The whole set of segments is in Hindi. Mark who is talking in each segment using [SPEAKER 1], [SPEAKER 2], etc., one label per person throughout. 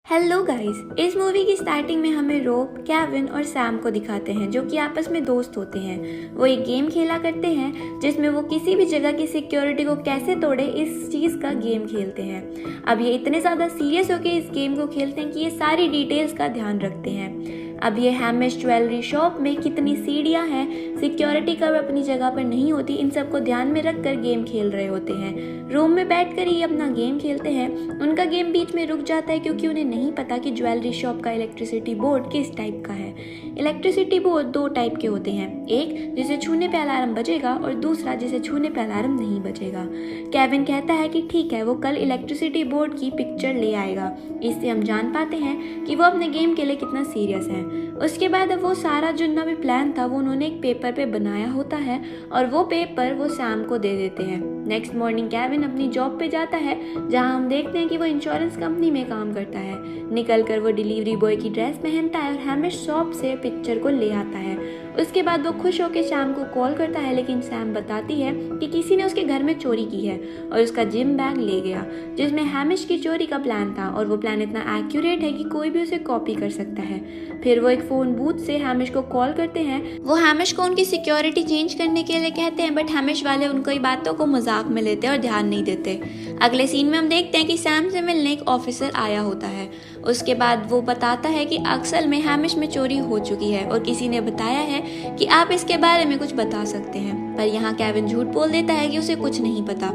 [SPEAKER 1] हेलो गाइस, इस मूवी की स्टार्टिंग में हमें रोब, केविन और सैम को दिखाते हैं जो कि आपस में दोस्त होते हैं। वो एक गेम खेला करते हैं जिसमें वो किसी भी जगह की सिक्योरिटी को कैसे तोड़े इस चीज़ का गेम खेलते हैं। अब ये इतने ज़्यादा सीरियस होकर इस गेम को खेलते हैं कि ये सारी डिटेल्स का ध्यान रखते हैं। अब ये हैमिश ज्वेलरी शॉप में कितनी सीढ़ियाँ हैं, सिक्योरिटी कब अपनी जगह पर नहीं होती, इन सब को ध्यान में रखकर गेम खेल रहे होते हैं। रूम में बैठकर ही अपना गेम खेलते हैं। उनका गेम बीच में रुक जाता है क्योंकि उन्हें नहीं पता कि ज्वेलरी शॉप का इलेक्ट्रिसिटी बोर्ड किस टाइप का है। इलेक्ट्रिसिटी बोर्ड दो टाइप के होते हैं, एक जिसे छूने पे अलार्म बजेगा और दूसरा जिसे छूने पे अलार्म नहीं बजेगा। केविन कहता है कि ठीक है, वो कल इलेक्ट्रिसिटी बोर्ड की पिक्चर ले आएगा। इससे हम जान पाते हैं कि वो अपने गेम के लिए कितना सीरियस है। उसके बाद अब वो सारा जितना भी प्लान था वो उन्होंने एक पेपर पे बनाया होता है और वो पेपर वो सैम को दे देते हैं। नेक्स्ट मॉर्निंग केविन अपनी जॉब पे जाता है जहां हम देखते हैं कि वो इंश्योरेंस कंपनी में काम करता है। निकल कर वो डिलीवरी बॉय की ड्रेस पहनता है और हैमिश शॉप से पिक्चर को ले आता है। उसके बाद वो खुश होकर सैम को कॉल करता है, लेकिन सैम बताती है कि किसी ने उसके घर में चोरी की है और उसका जिम बैग ले गया जिसमें हैमिश की चोरी का प्लान था, और वो प्लान इतना एक्यूरेट है कि कोई भी उसे कॉपी कर सकता है। फिर वो एक फ़ोन बूथ से हैमिश को कॉल करते हैं। वो हैमिश को उनकी सिक्योरिटी चेंज करने के लिए कहते हैं, बट हैमिश वाले उनकी बातों को मजाक में लेते हैं और ध्यान नहीं देते। अगले सीन में हम देखते हैं कि सैम से मिलने एक ऑफिसर आया होता है। उसके बाद वो बताता है कि अक्सर में हैमिश में चोरी हो चुकी है और किसी ने बताया है कि आप इसके बारे में कुछ बता सकते हैं, पर यहाँ केविन झूठ बोल देता है कि उसे कुछ नहीं पता।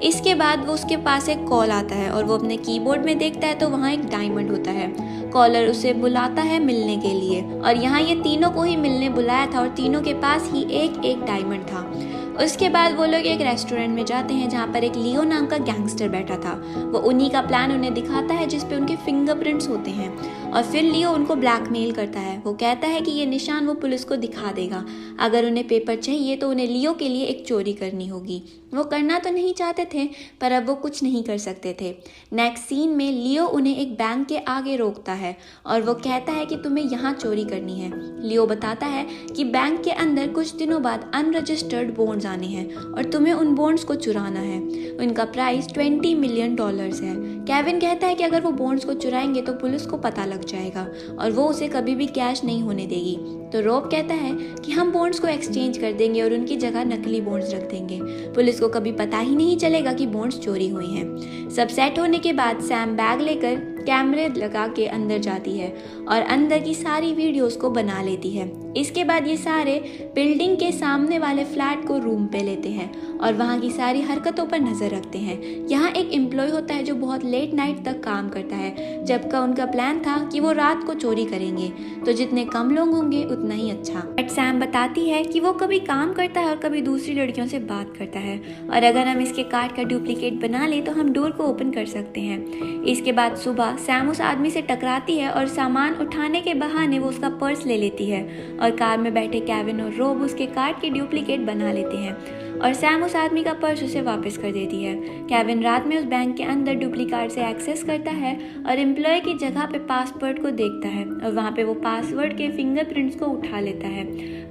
[SPEAKER 1] इसके बाद वो उसके पास एक कॉल आता है और वो अपने कीबोर्ड में देखता है तो वहाँ एक डायमंड होता है। कॉलर उसे बुलाता है मिलने के लिए, और यहाँ ये तीनों को ही मिलने बुलाया था और तीनों के पास ही एक एक डायमंड था। उसके बाद वो लोग एक रेस्टोरेंट में जाते हैं जहाँ पर एक लियो नाम का गैंगस्टर बैठा था। वो उन्हीं का प्लान उन्हें दिखाता है जिस पे उनके फिंगरप्रिंट्स होते हैं, और फिर लियो उनको ब्लैकमेल करता है। वो कहता है कि ये निशान वो पुलिस को दिखा देगा। अगर उन्हें पेपर चाहिए तो उन्हें लियो के लिए एक चोरी करनी होगी। वो करना तो नहीं चाहते थे, पर अब वो कुछ नहीं कर सकते थे। नेक्स्ट सीन में लियो उन्हें एक बैंक के आगे रोकता है और वो कहता है कि तुम्हें यहाँ चोरी करनी है। लियो बताता है कि बैंक के अंदर कुछ दिनों बाद अनरजिस्टर्ड बॉन्ड्स आने हैं और तुम्हें उन बॉन्ड्स को चुराना है। उनका प्राइस $20 मिलियन है। केविन कहता है कि अगर वो बॉन्ड्स को चुराएंगे तो पुलिस को पता लग जाएगा और वो उसे कभी भी कैश नहीं होने देगी। तो रोब कहता है कि हम बॉन्ड्स को एक्सचेंज कर देंगे और उनकी जगह नकली बॉन्ड्स रख देंगे। पुलिस को कभी पता ही नहीं चलेगा कि बॉन्ड्स चोरी हुई हैं। सब सेट होने के बाद सैम बैग लेकर कैमरे लगा के अंदर जाती है और अंदर की सारी वीडियोस को बना लेती है। इसके बाद ये सारे बिल्डिंग के सामने वाले फ्लैट को रूम पे लेते हैं और वहाँ की सारी हरकतों पर नज़र रखते हैं। यहाँ एक एम्प्लॉय होता है जो बहुत लेट नाइट तक काम करता है, जबकि उनका प्लान था कि वो रात को चोरी करेंगे, तो जितने कम लोग होंगे उतना ही अच्छा। बट सैम बताती है कि वो कभी काम करता है और कभी दूसरी लड़कियों से बात करता है, और अगर हम इसके कार्ड का डुप्लीकेट बना ले तो हम डोर को ओपन कर सकते हैं। इसके बाद सुबह सैम उस आदमी से टकराती है और सामान उठाने के बहाने वो उसका पर्स ले लेती है, और कार में बैठे केविन और रोब उसके कार्ड के डुप्लीकेट बना लेते हैं और सैम उस आदमी का पर्स उसे वापस कर देती है। केविन रात में उस बैंक के अंदर डुप्लीकेट से एक्सेस करता है और एम्प्लॉय की जगह पे पासवर्ड को देखता है और वहाँ पे वो पासवर्ड के फिंगरप्रिंट्स को उठा लेता है।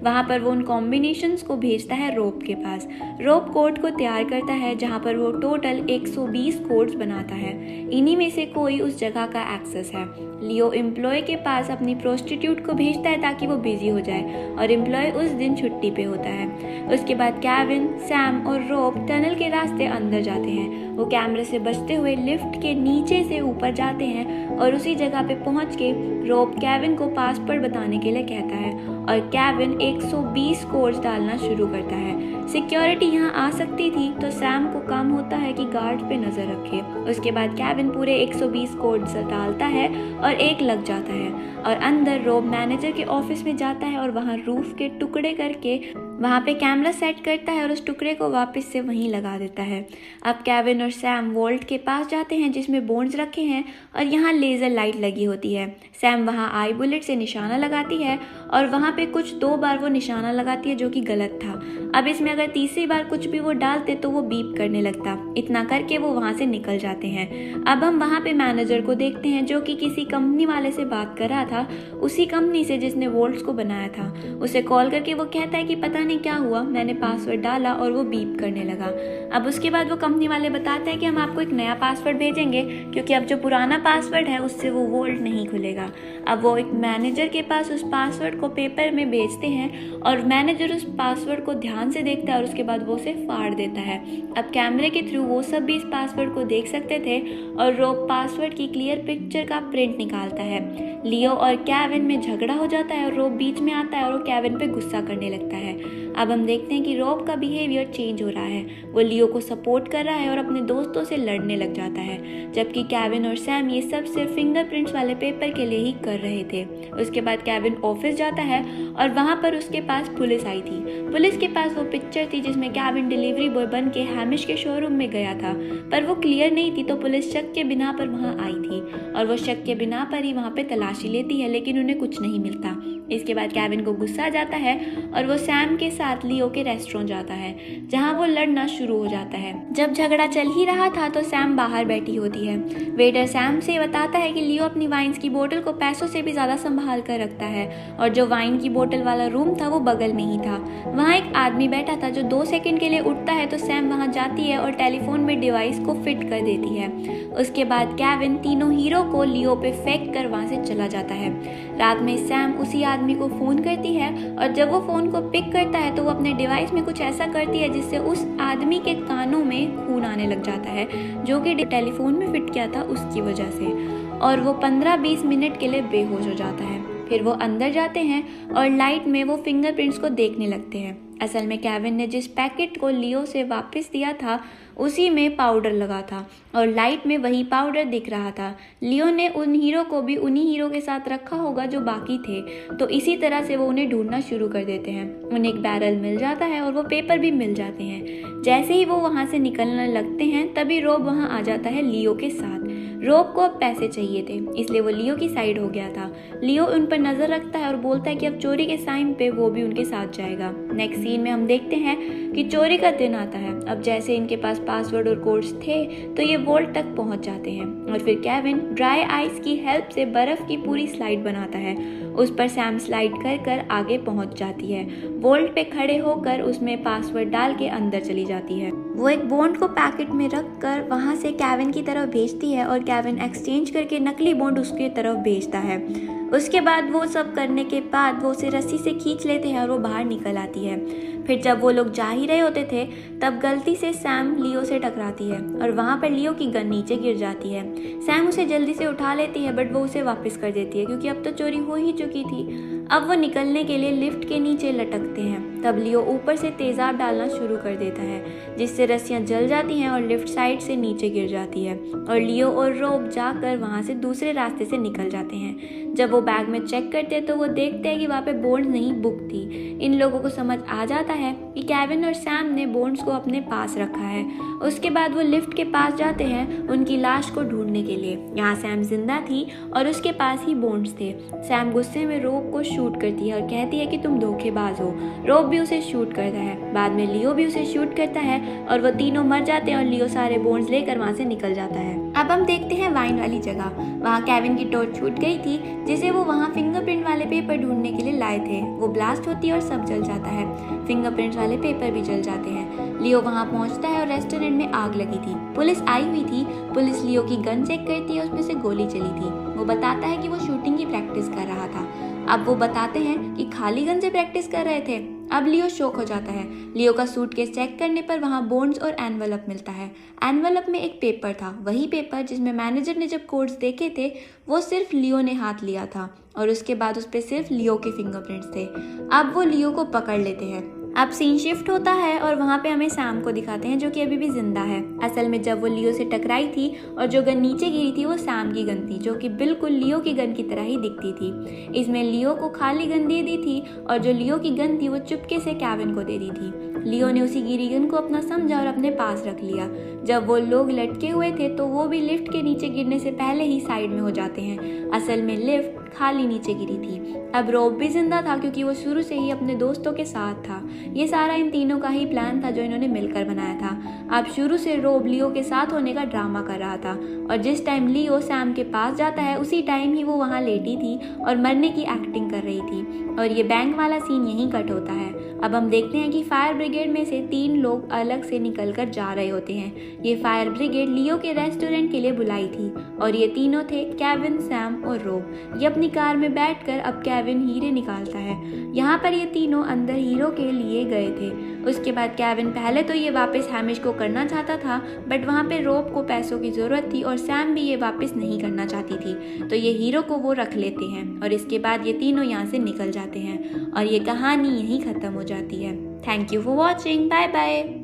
[SPEAKER 1] वहाँ पर वो उन कॉम्बिनेशंस को भेजता है रोब के पास। रोब कोड को तैयार करता है जहाँ पर वो टोटल 120 कोड्स बनाता है। इन्हीं में से कोई उस जगह का एक्सेस है। लियो एम्प्लॉय के पास अपनी प्रोस्टिट्यूट को भेजता है ताकि वो बिजी हो जाए, और एम्प्लॉय उस दिन छुट्टी पे होता है। उसके बाद केविन, सैम और रोब टनल के रास्ते अंदर जाते हैं। वो कैमरे से बचते हुए लिफ्ट के नीचे से ऊपर जाते हैं और उसी जगह पे पहुंच के रोब केविन को पासवर्ड बताने के लिए कहता है और केविन 120 कोड्स डालना शुरू करता है। सिक्योरिटी यहाँ आ सकती थी तो सैम को काम होता है कि गार्ड पे नज़र रखे। उसके बाद केविन पूरे 120 कोड्स डालता है और एक लग जाता है, और अंदर रोब मैनेजर के ऑफिस में जाता है और वहाँ रूफ के टुकड़े करके वहाँ पे कैमरा सेट करता है और उस टुकड़े को वापस से वहीं लगा देता है। अब केविन और सैम वॉल्ट के पास जाते हैं जिसमें बॉन्ड्स रखे हैं और यहाँ लेज़र लाइट लगी होती है। सैम वहाँ आई बुलेट से निशाना लगाती है और वहाँ पे कुछ 2 बार वो निशाना लगाती है जो कि गलत था। अब इसमें अगर तीसरी बार कुछ भी वो डालते तो वो बीप करने लगता। इतना करके वो वहाँ से निकल जाते हैं। अब हम वहाँ पे मैनेजर को देखते हैं जो कि किसी कंपनी वाले से बात कर रहा था, उसी कंपनी से जिसने वॉल्ट्स को बनाया था। उसे कॉल करके वो कहता है कि पता नहीं जाने क्या हुआ, मैंने पासवर्ड डाला और वो बीप करने लगा। अब उसके बाद वो कंपनी वाले बताते हैं कि हम आपको एक नया पासवर्ड भेजेंगे, क्योंकि अब जो पुराना पासवर्ड है उससे वो वोल्ट नहीं खुलेगा। अब वो एक मैनेजर के पास उस पासवर्ड को पेपर में भेजते हैं और मैनेजर उस पासवर्ड को ध्यान से देखता है और उसके बाद वो उसे फाड़ देता है। अब कैमरे के थ्रू वो सब भी इस पासवर्ड को देख सकते थे और रोब पासवर्ड की क्लियर पिक्चर का प्रिंट निकालता है। लियो और केविन में झगड़ा हो जाता है और रोब बीच में आता है और वो केविन पे गुस्सा करने लगता है। अब हम देखते हैं कि रोब का बिहेवियर चेंज हो रहा है, वो लियो को सपोर्ट कर रहा है और अपने दोस्तों से लड़ने लग जाता है, जबकि केविन और सैम ये सब सिर्फ फिंगरप्रिंट्स वाले पेपर के लिए ही कर रहे थे। उसके बाद केविन ऑफिस जाता है और वहाँ पर उसके पास पुलिस आई थी। पुलिस के पास वो पिक्चर थी जिसमें केविन डिलीवरी बॉय बन के हैमिश के शोरूम में गया था, पर वो क्लियर नहीं थी, तो पुलिस शक के बिना पर वहाँ आई थी और वो शक के बिना पर ही वहाँ पे तलाशी लेती है, लेकिन उन्हें कुछ नहीं मिलता। इसके बाद केविन को गुस्सा आ जाता है और वो सैम के साथ लियो के रेस्टोरेंट जाता है, जहाँ वो लड़ना शुरू हो जाता है। जब झगड़ा चल ही रहा था तो सैम बाहर बैठी होती है। वेटर सैम से बताता है कि लियो अपनी वाइन की बोतल को पैसों से भी ज्यादा संभाल कर रखता है और जो वाइन की बोतल वाला रूम था वो बगल में ही था। वहाँ एक आदमी बैठा था जो 2 सेकंड के लिए उठता है, तो सैम वहाँ जाती है और टेलीफोन में डिवाइस को फिट कर देती है। उसके बाद केविन तीनों हीरो को लियो पे फेंक कर वहाँ से चला जाता है। रात में सैम उसी आदमी को फोन करती है और जब वो फोन को पिक करता है तो वो अपने डिवाइस में कुछ ऐसा करती है जिससे उस आदमी के कानों में खून आने लग जाता है, जो कि टेलीफोन में फिट किया था उसकी वजह से, और वो 15-20 मिनट के लिए बेहोश हो जाता है। फिर वो अंदर जाते हैं और लाइट में वो फिंगरप्रिंट्स को देखने लगते हैं। असल में केविन ने जिस पैकेट को लियो से वापस दिया था उसी में पाउडर लगा था और लाइट में वही पाउडर दिख रहा था। लियो ने उन हीरो को भी उन्हीं हीरो के साथ रखा होगा जो बाकी थे, तो इसी तरह से वो उन्हें ढूंढना शुरू कर देते हैं। उन्हें एक बैरल मिल जाता है और वो पेपर भी मिल जाते हैं। जैसे ही वो वहाँ से निकलने लगते हैं तभी रोब वहाँ आ जाता है लियो के साथ। रोब को अब पैसे चाहिए थे, इसलिए वो लियो की साइड हो गया था। लियो उन पर नजर रखता है और बोलता है कि अब चोरी के साइन पे वो भी उनके साथ जाएगा। नेक्स्ट सीन में हम देखते हैं कि चोरी का दिन आता है। अब जैसे इनके पास पासवर्ड और कोड्स थे तो ये वोल्ट तक पहुंच जाते हैं और फिर केविन ड्राई आइस की हेल्प से बर्फ की पूरी स्लाइड बनाता है। उस पर सैम स्लाइड कर कर आगे पहुंच जाती है। वोल्ट पे खड़े होकर उसमें पासवर्ड डाल के अंदर चली जाती है। वो एक बॉन्ड को पैकेट में रख कर वहाँ से केविन की तरफ भेजती है और केविन एक्सचेंज करके नकली बॉन्ड उसके तरफ भेजता है। उसके बाद वो सब करने के बाद वो उसे रस्सी से खींच लेते हैं और वो बाहर निकल आती है। फिर जब वो लोग जा ही रहे होते थे तब गलती से सैम लियो से टकराती है और वहाँ पर लियो की गन नीचे गिर जाती है। सैम उसे जल्दी से उठा लेती है बट वो उसे वापस कर देती है क्योंकि अब तो चोरी हो ही चुकी थी। अब वो निकलने के लिए लिफ्ट के नीचे लटकते हैं। तब लियो ऊपर से तेजाब डालना शुरू कर देता है जिससे रस्सियाँ जल जाती हैं और लिफ्ट साइड से नीचे गिर जाती है और लियो और रोब जाकर वहाँ से दूसरे रास्ते से निकल जाते हैं। जब वो बैग में चेक करते हैं तो वो देखते हैं कि वहाँ पे बॉन्ड्स नहीं, बुक थी। इन लोगों को समझ आ जाता है कि केविन और सैम ने बॉन्ड्स को अपने पास रखा है। उसके बाद वो लिफ्ट के पास जाते हैं उनकी लाश को ढूंढने के लिए। यहाँ सैम जिंदा थी और उसके पास ही बॉन्ड्स थे। सैम गुस्से में रोब को शूट करती है और कहती है कि तुम धोखेबाज हो। रोब भी उसे शूट करता है। बाद में लियो भी उसे शूट करता है और वो तीनों मर जाते हैं और लियो सारे बॉन्ड्स लेकर वहाँ से निकल जाता है। अब हम देखते हैं वाइन वाली जगह। वहाँ केविन की टॉर्च छूट गई थी जिसे वो वहाँ फिंगरप्रिंट वाले पेपर ढूंढने के लिए लाए थे। वो ब्लास्ट होती है और सब जल जाता है। फिंगरप्रिंट्स वाले पेपर भी जल जाते हैं। लियो वहाँ पहुँचता है और रेस्टोरेंट में आग लगी थी। पुलिस आई हुई थी। पुलिस लियो की गन चेक करती है, उसमें से गोली चली थी। वो बताता है कि वो शूटिंग की प्रैक्टिस कर रहा था। अब वो बताते हैं कि खाली गन से प्रैक्टिस कर रहे थे। अब लियो शॉक हो जाता है। लियो का सूटकेस चेक करने पर वहाँ बॉन्ड्स और एनवलप मिलता है। एनवलप में एक पेपर था, वही पेपर जिसमें मैनेजर ने जब कोड्स देखे थे वो सिर्फ लियो ने हाथ लिया था और उसके बाद उस पर सिर्फ लियो के फिंगरप्रिंट्स थे। अब वो लियो को पकड़ लेते हैं। अब सीन शिफ्ट होता है और वहाँ पे हमें सैम को दिखाते हैं जो कि अभी भी जिंदा है। असल में जब वो लियो से टकराई थी और जो गन नीचे गिरी थी वो सैम की गन थी जो कि बिल्कुल लियो की गन की तरह ही दिखती थी। इसमें लियो को खाली गन दे दी थी और जो लियो की गन थी वो चुपके से केविन को दे दी थी। लियो ने उसी गिरी गन को अपना समझा और अपने पास रख लिया। जब वो लोग लटके हुए थे तो वो भी लिफ्ट के नीचे गिरने से पहले ही साइड में हो जाते हैं। असल में लिफ्ट खाली नीचे गिरी थी। अब रोब भी जिंदा था क्योंकि वो शुरू से ही अपने दोस्तों के साथ था। ये सारा इन तीनों का ही प्लान था जो इन्होंने मिलकर बनाया था। अब शुरू से रोब लियो के साथ होने का ड्रामा कर रहा था और जिस टाइम लियो सैम के पास जाता है उसी टाइम ही वो वहाँ लेटी थी और मरने की एक्टिंग कर रही थी। और ये बैंक वाला सीन यहीं कट होता है। अब हम देखते हैं कि फायर ब्रिगेड में से 3 लोग अलग से निकल कर जा रहे होते हैं। ये फायर ब्रिगेड लियो के रेस्टोरेंट के लिए बुलाई थी और ये तीनों थे केविन, सैम और रोब। ये अपनी कार में बैठकर अब केविन हीरे निकालता है। यहाँ पर ये तीनों अंदर हीरो के लिए गए थे। उसके बाद केविन पहले तो ये वापस हैमिश को करना चाहता था बट वहाँ पे रोब को पैसों की ज़रूरत थी और सैम भी ये वापस नहीं करना चाहती थी, तो ये हीरो को वो रख लेते हैं और इसके बाद ये तीनों यहाँ से निकल जाते हैं और ये कहानी यहीं ख़त्म हो जाती है। Thank you for watching. Bye bye.